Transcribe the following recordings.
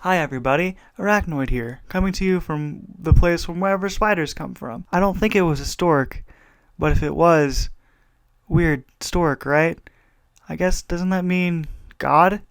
Hi everybody, Arachnoid here, coming to you from the place from wherever spiders come from. I don't think it was a stork, but if it was, weird stork, right? I guess, doesn't that mean God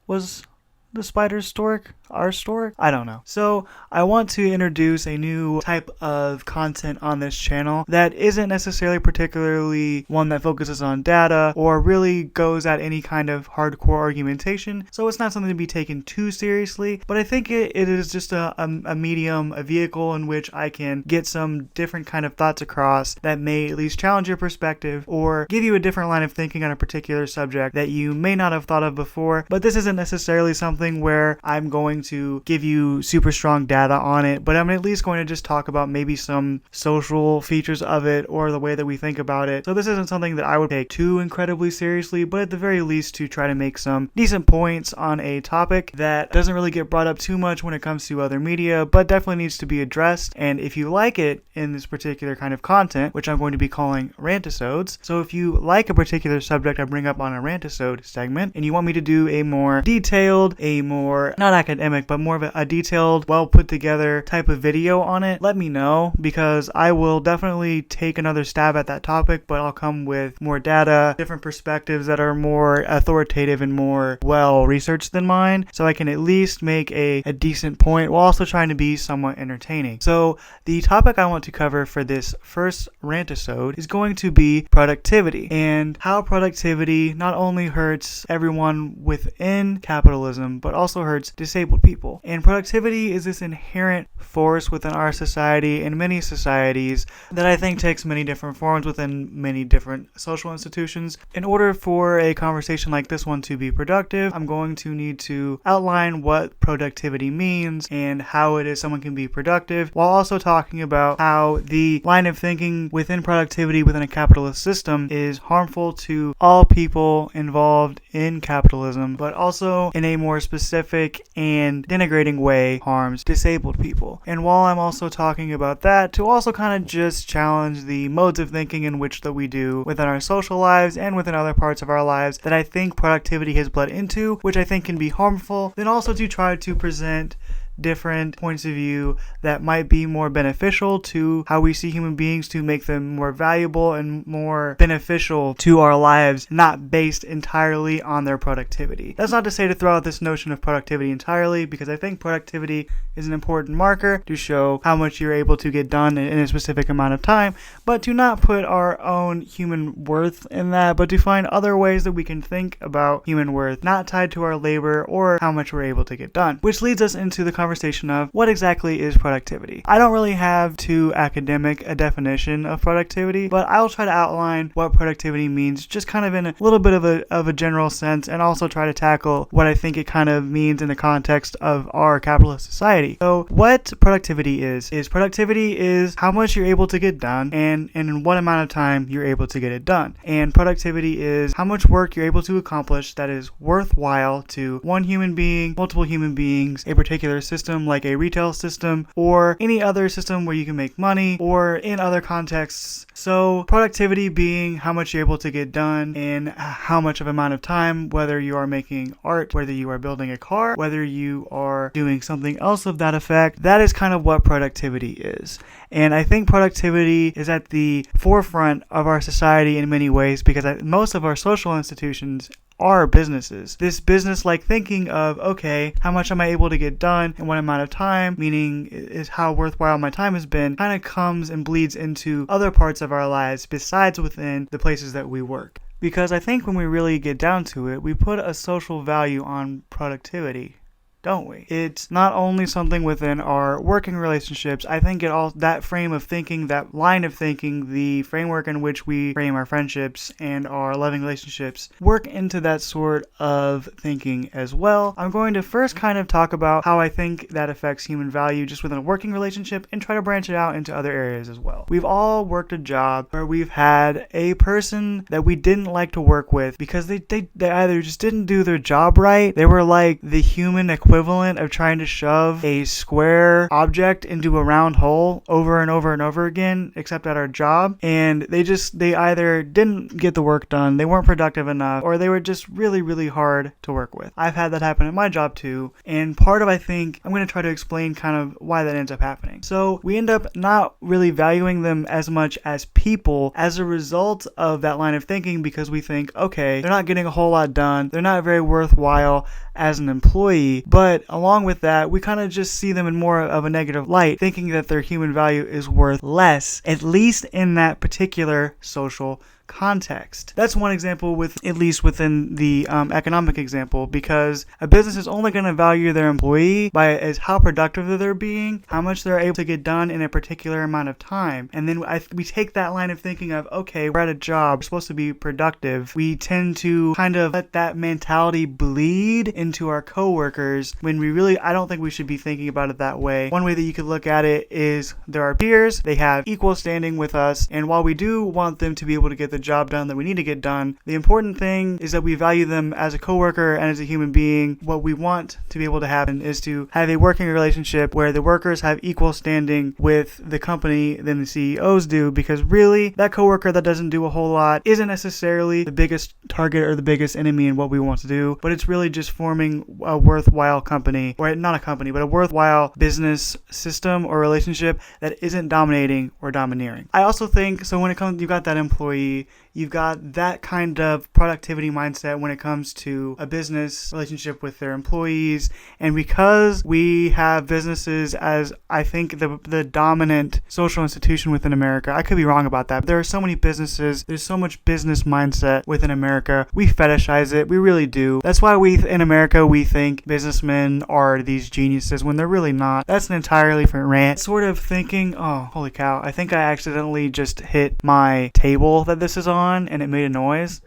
was the spider's stork? Our stork? I don't know. So, I want to introduce a new type of content on this channel that isn't necessarily particularly one that focuses on data or really goes at any kind of hardcore argumentation. So it's not something to be taken too seriously, but I think it is just a medium, a vehicle in which I can get some different kind of thoughts across that may at least challenge your perspective or give you a different line of thinking on a particular subject that you may not have thought of before. But this isn't necessarily something where I'm going to give you super strong data on it, but I'm at least going to just talk about maybe some social features of it or the way that we think about it. So this isn't something that I would take too incredibly seriously, but at the very least to try to make some decent points on a topic that doesn't really get brought up too much when it comes to other media, but definitely needs to be addressed. And if you like it in this particular kind of content, which I'm going to be calling Ranti-sodes, so if you like a particular subject I bring up on a Ranti-sode segment, and you want me to do a more detailed, a more, not academic, but more of a detailed, well put together type of video on it, let me know, because I will definitely take another stab at that topic, but I'll come with more data, different perspectives that are more authoritative and more well researched than mine, so I can at least make a decent point while also trying to be somewhat entertaining. So the topic I want to cover for this first Ranti-sode is going to be productivity, and how productivity not only hurts everyone within capitalism, but also hurts disabled people. And productivity is this inherent force within our society and many societies that I think takes many different forms within many different social institutions. In order for a conversation like this one to be productive, I'm going to need to outline what productivity means and how it is someone can be productive, while also talking about how the line of thinking within productivity within a capitalist system is harmful to all people involved in capitalism, but also in a more specific and denigrating way harms disabled people. And while I'm also talking about that, to also kind of just challenge the modes of thinking in which that we do within our social lives and within other parts of our lives that I think productivity has bled into, which I think can be harmful, then also to try to present different points of view that might be more beneficial to how we see human beings, to make them more valuable and more beneficial to our lives, not based entirely on their productivity. That's not to say to throw out this notion of productivity entirely, because I think productivity is an important marker to show how much you're able to get done in a specific amount of time, but to not put our own human worth in that, but to find other ways that we can think about human worth not tied to our labor or how much we're able to get done. Which leads us into the conversation of what exactly is productivity. I don't really have too academic a definition of productivity, but I'll try to outline what productivity means just kind of in a little bit of a general sense, and also try to tackle what I think it kind of means in the context of our capitalist society. So what productivity is productivity is how much you're able to get done and in what amount of time you're able to get it done. And productivity is how much work you're able to accomplish that is worthwhile to one human being, multiple human beings, a particular system like a retail system, or any other system where you can make money, or in other contexts. So productivity being how much you're able to get done in how much of amount of time, whether you are making art, whether you are building a car, whether you are doing something else of that effect. That is kind of what productivity is. And I think productivity is at the forefront of our society in many ways, because most of our social institutions are businesses. This business-like thinking of, okay, how much am I able to get done in what amount of time, meaning is how worthwhile my time has been, kind of comes and bleeds into other parts of our lives besides within the places that we work. Because I think when we really get down to it, we put a social value on productivity, don't we? It's not only something within our working relationships. I think that frame of thinking, that line of thinking, the framework in which we frame our friendships and our loving relationships work into that sort of thinking as well. I'm going to first kind of talk about how I think that affects human value just within a working relationship, and try to branch it out into other areas as well. We've all worked a job where we've had a person that we didn't like to work with because they either just didn't do their job right. They were like the human equivalent equivalent of trying to shove a square object into a round hole over and over and over again, except at our job. And they either didn't get the work done, they weren't productive enough, or they were just really, really hard to work with. I've had that happen at my job too. And part of, I think, I'm going to try to explain kind of why that ends up happening. So we end up not really valuing them as much as people as a result of that line of thinking, because we think, okay, they're not getting a whole lot done, they're not very worthwhile as an employee. But along with that, we kind of just see them in more of a negative light, thinking that their human value is worth less, at least in that particular social context. That's one example, at least within the economic example, because a business is only going to value their employee by as how productive they're being, how much they're able to get done in a particular amount of time. And then we take that line of thinking of, okay, we're at a job, we're supposed to be productive. We tend to kind of let that mentality bleed into our coworkers, when I don't think we should be thinking about it that way. One way that you could look at it is they're our peers, they have equal standing with us, and while we do want them to be able to get the job done that we need to get done, the important thing is that we value them as a coworker and as a human being. What we want to be able to happen is to have a working relationship where the workers have equal standing with the company than the CEOs do, because really that coworker that doesn't do a whole lot isn't necessarily the biggest target or the biggest enemy in what we want to do, but it's really just forming a worthwhile company, or not a company, but a worthwhile business system or relationship that isn't dominating or domineering. I also think, so when it comes, you've got that employee, you've got that kind of productivity mindset when it comes to a business relationship with their employees. And because we have businesses as, I think, the dominant social institution within America, I could be wrong about that, but there are so many businesses, there's so much business mindset within America. We fetishize it, we really do. That's why in America, we think businessmen are these geniuses when they're really not. That's an entirely different rant. Sort of thinking, oh, holy cow, I think I accidentally just hit my table that this is on, and it made a noise.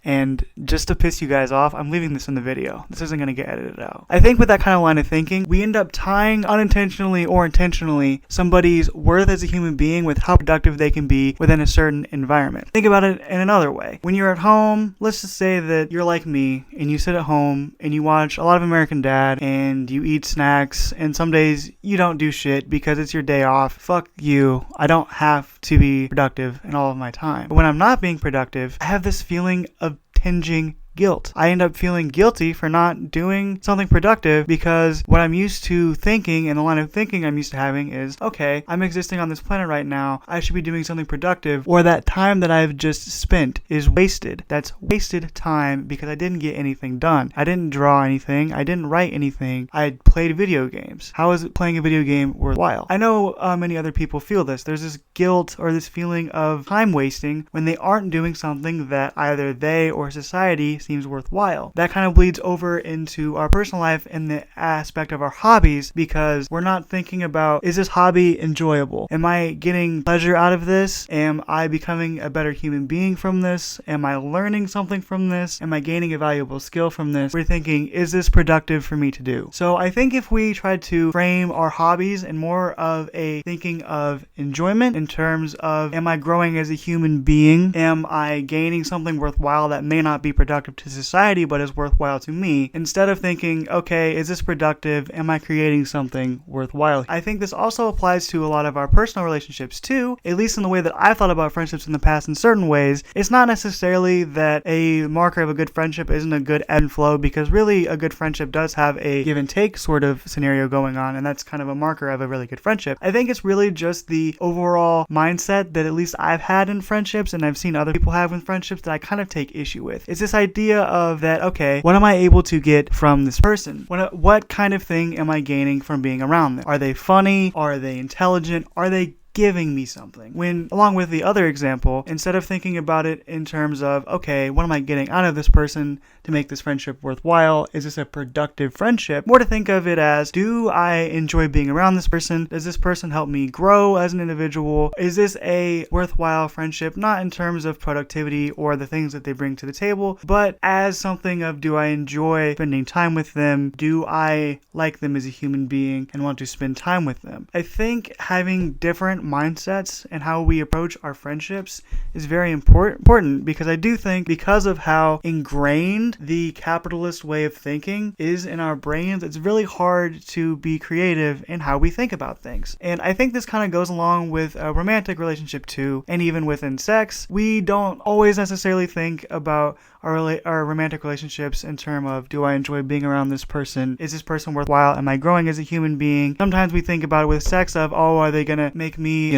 And just to piss you guys off, I'm leaving this in the video. This isn't going to get edited out. I think with that kind of line of thinking, we end up tying unintentionally or intentionally somebody's worth as a human being with how productive they can be within a certain environment. Think about it in another way. When you're at home, let's just say that you're like me and you sit at home and you watch a lot of American Dad and you eat snacks, and some days you don't do shit because it's your day off. Fuck you. I don't have to be productive in all of my time. But when I'm not being productive, I have this feeling of tinging guilt. I end up feeling guilty for not doing something productive, because what I'm used to thinking, and the line of thinking I'm used to having is, okay, I'm existing on this planet right now, I should be doing something productive, or that time that I've just spent is wasted. That's wasted time because I didn't get anything done. I didn't draw anything, I didn't write anything, I played video games. How is playing a video game worthwhile? I know many other people feel this. There's this guilt or this feeling of time wasting when they aren't doing something that either they or society seems worthwhile. That kind of bleeds over into our personal life in the aspect of our hobbies, because we're not thinking about, is this hobby enjoyable? Am I getting pleasure out of this? Am I becoming a better human being from this? Am I learning something from this? Am I gaining a valuable skill from this? We're thinking, is this productive for me to do? So I think if we try to frame our hobbies in more of a thinking of enjoyment, in terms of, am I growing as a human being? Am I gaining something worthwhile that may not be productive to society but is worthwhile to me, instead of thinking, okay, is this productive? Am I creating something worthwhile? I think this also applies to a lot of our personal relationships too, at least in the way that I've thought about friendships in the past in certain ways. It's not necessarily that a marker of a good friendship isn't a good ebb and flow, because really a good friendship does have a give and take sort of scenario going on, and that's kind of a marker of a really good friendship. I think it's really just the overall mindset that at least I've had in friendships, and I've seen other people have in friendships, that I kind of take issue with. It's this idea of that, okay, what am I able to get from this person? What kind of thing am I gaining from being around them? Are they funny? Are they intelligent? Are they giving me something? When, along with the other example, instead of thinking about it in terms of, okay, what am I getting out of this person to make this friendship worthwhile? Is this a productive friendship? More to think of it as, do I enjoy being around this person? Does this person help me grow as an individual? Is this a worthwhile friendship? Not in terms of productivity or the things that they bring to the table, but as something of, do I enjoy spending time with them? Do I like them as a human being and want to spend time with them? I think having different mindsets and how we approach our friendships is very important because I do think because of how ingrained the capitalist way of thinking is in our brains, it's really hard to be creative in how we think about things. And I think this kind of goes along with a romantic relationship too, and even within sex. We don't always necessarily think about our romantic relationships in terms of, do I enjoy being around this person? Is this person worthwhile? Am I growing as a human being? Sometimes we think about it with sex of, oh, are they gonna make me,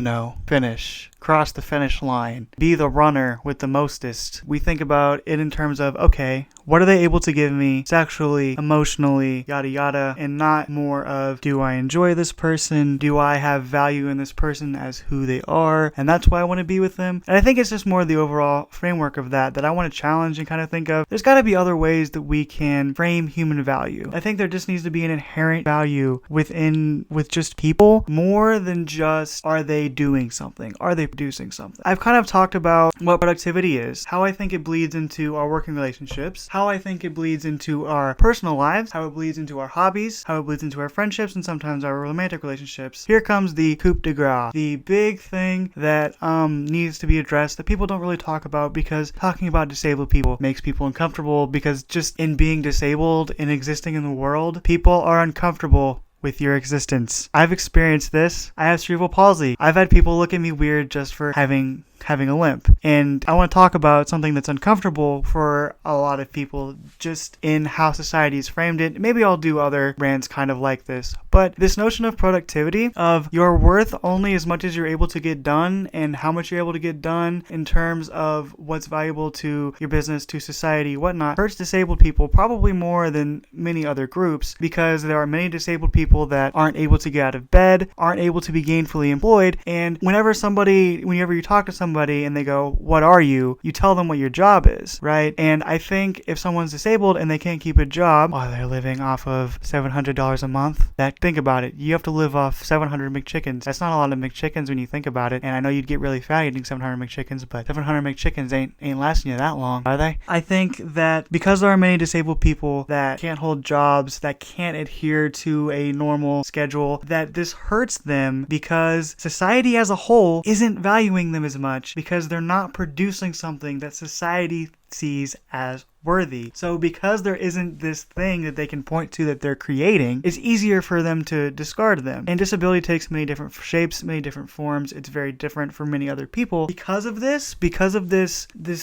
cross the finish line, be the runner with the mostest? We think about it in terms of, okay, what are they able to give me sexually, emotionally, yada yada, and not more of, do I enjoy this person? Do I have value in this person as who they are? And that's why I want to be with them. And I think it's just more the overall framework of that I want to challenge and kind of think of, there's got to be other ways that we can frame human value. I think there just needs to be an inherent value with just people, more than just, are they doing something? Are they producing something? I've kind of talked about what productivity is, how I think it bleeds into our working relationships, how I think it bleeds into our personal lives, how it bleeds into our hobbies, how it bleeds into our friendships, and sometimes our romantic relationships. Here comes the coup de grace, the big thing that needs to be addressed that people don't really talk about, because talking about disabled people makes people uncomfortable, because just in being disabled and existing in the world, people are uncomfortable with your existence. I've experienced this. I have cerebral palsy. I've had people look at me weird just for having a limp. And I want to talk about something that's uncomfortable for a lot of people just in how society's framed it. Maybe I'll do other rants kind of like this. But this notion of productivity, of you're worth only as much as you're able to get done, and how much you're able to get done in terms of what's valuable to your business, to society, whatnot, hurts disabled people probably more than many other groups, because there are many disabled people that aren't able to get out of bed, aren't able to be gainfully employed. And whenever you talk to somebody and they go, what are you? You tell them what your job is, right? And I think if someone's disabled and they can't keep a job, they're living off of $700 a month. Think about it. You have to live off 700 McChickens. That's not a lot of McChickens when you think about it. And I know you'd get really fat eating 700 McChickens, but 700 McChickens ain't lasting you that long, are they? I think that because there are many disabled people that can't hold jobs, that can't adhere to a normal schedule, that this hurts them because society as a whole isn't valuing them as much, because they're not producing something that society sees as worthy. So because there isn't this thing that they can point to that they're creating, it's easier for them to discard them. And disability takes many different shapes, many different forms. It's very different for many other people. Because of this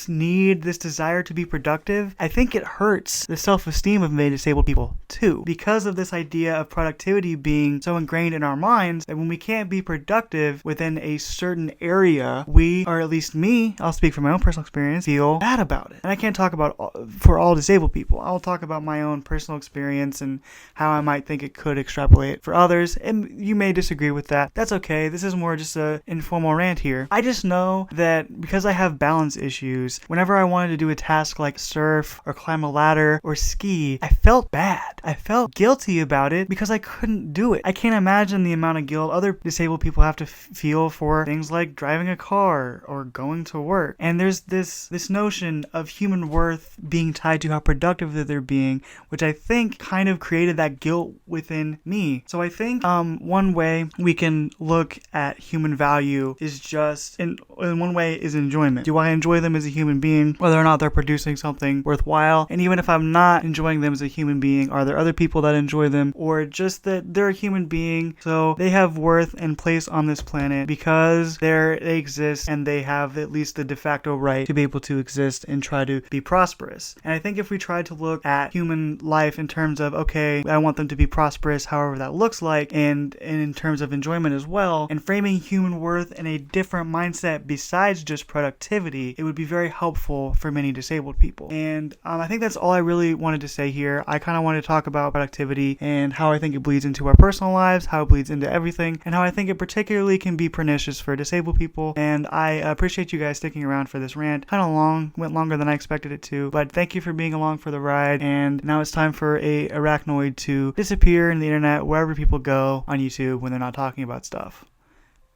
need, this desire to be productive, I think it hurts the self-esteem of many disabled people too. Because of this idea of productivity being so ingrained in our minds that when we can't be productive within a certain area, we, or at least me, I'll speak from my own personal experience, feel bad about it. And I can't talk about for all disabled people. I'll talk about my own personal experience and how I might think it could extrapolate for others. And you may disagree with that. That's okay. This is more just an informal rant here. I just know that because I have balance issues, whenever I wanted to do a task like surf or climb a ladder or ski, I felt bad. I felt guilty about it because I couldn't do it. I can't imagine the amount of guilt other disabled people have to feel for things like driving a car or going to work. And there's this notion of human worth being tied to how productive that they're being, which I think kind of created that guilt within me. So I think one way we can look at human value is just, in one way, is enjoyment. Do I enjoy them as a human being, whether or not they're producing something worthwhile? And even if I'm not enjoying them as a human being, are there other people that enjoy them, or just that they're a human being, so they have worth and place on this planet because they exist and they have at least the de facto right to be able to exist and try to be prosperous. And I think if we try to look at human life in terms of, okay, I want them to be prosperous, however that looks like, and in terms of enjoyment as well, and framing human worth in a different mindset besides just productivity, it would be very helpful for many disabled people. And I think that's all I really wanted to say here. I kind of wanted to talk about productivity and how I think it bleeds into our personal lives, how it bleeds into everything, and how I think it particularly can be pernicious for disabled people. And I appreciate you guys sticking around for this rant. Kind of long, went longer than I expected it to, but thank you for being along for the ride. And now it's time for a arachnoid to disappear in the internet wherever people go on YouTube when they're not talking about stuff.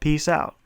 Peace out.